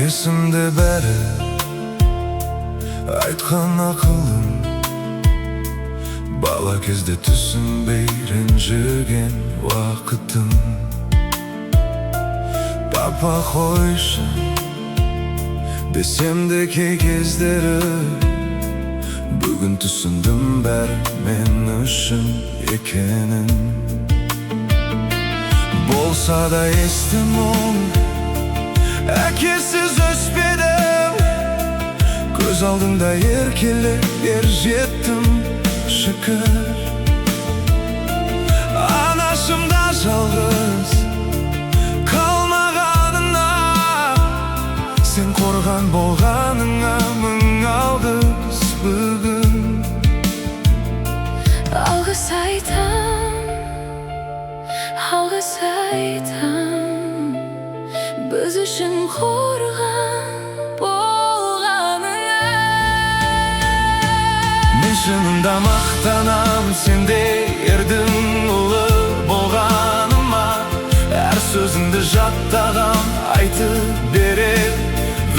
Esimde beri aytkan akılım, bala kezde түсінбей ренжіген уақытым. Папа қойшы десем де кей кездері, бүгін түсіндім бәрі мен үшін екенін. Болса да естім оң, әкесіз өспедім, көз алдыңда еркелеп ер жеттім шүкір. Анашым да жалғыз қалмағанына, сен қорған болғаныңа мың алғыс бүгін. Алғыс айтам, алғыс айтам, біз үшін қорған болғаныңа. Мен шынында мақтанам сендей ердің ұлы болғаныма. Әр сөзіңді жаттағам, айтып берер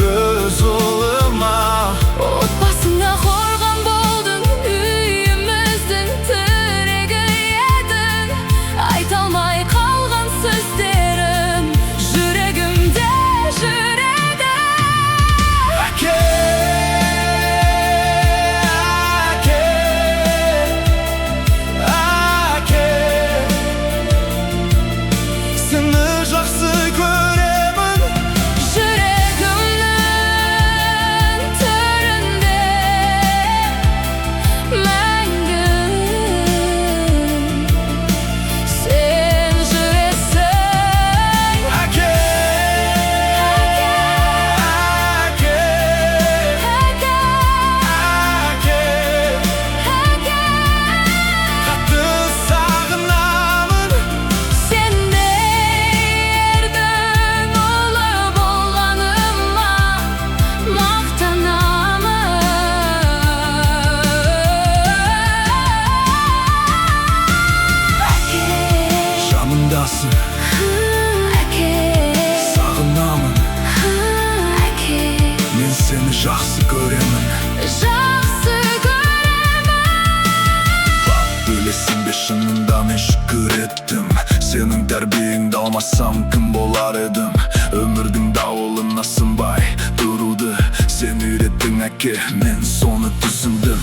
өз ұлыма. Отбасыңа қорған болдың, үйіміздің тірегі едің. Айта алмай қалған сөздерім жүрегімде жүреді. Әке, әке, әке, сені жақсы көремін. Жүрегімнің төрінде мәңгі сен жүресің. Әке, әке, әке, қатты сағынамын. Сендей ердің ұлы болғаныма мақтанамын. Әке, Жанымдасың, әке, сағынамын, әке, мен сені жақсы көремін. жақсы көремін. Білесің бе, шынында мен шүкір еттім. Сенің тәрбиеңді алмасам кім болар едім? Өмірдің дауылына сынбай тұруды сен үйреттің әке, мен соны түсіндім.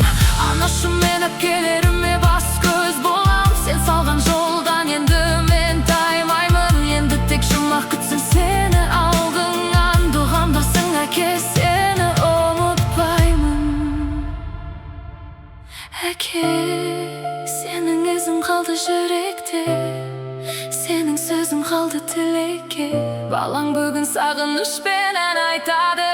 Анашым мен әпкелеріме бас көз болам. Сен салған жолдан енді мен таймаймын. Енді тек жұмақ күтсін сені алдыңнан. Дұғамдасың әке, сені ұмытпаймын. Әке, сенің ізің қалды жүректе, сенің сөзің қалды тілекке. Балаң бүгін сағынышпен ән айтады.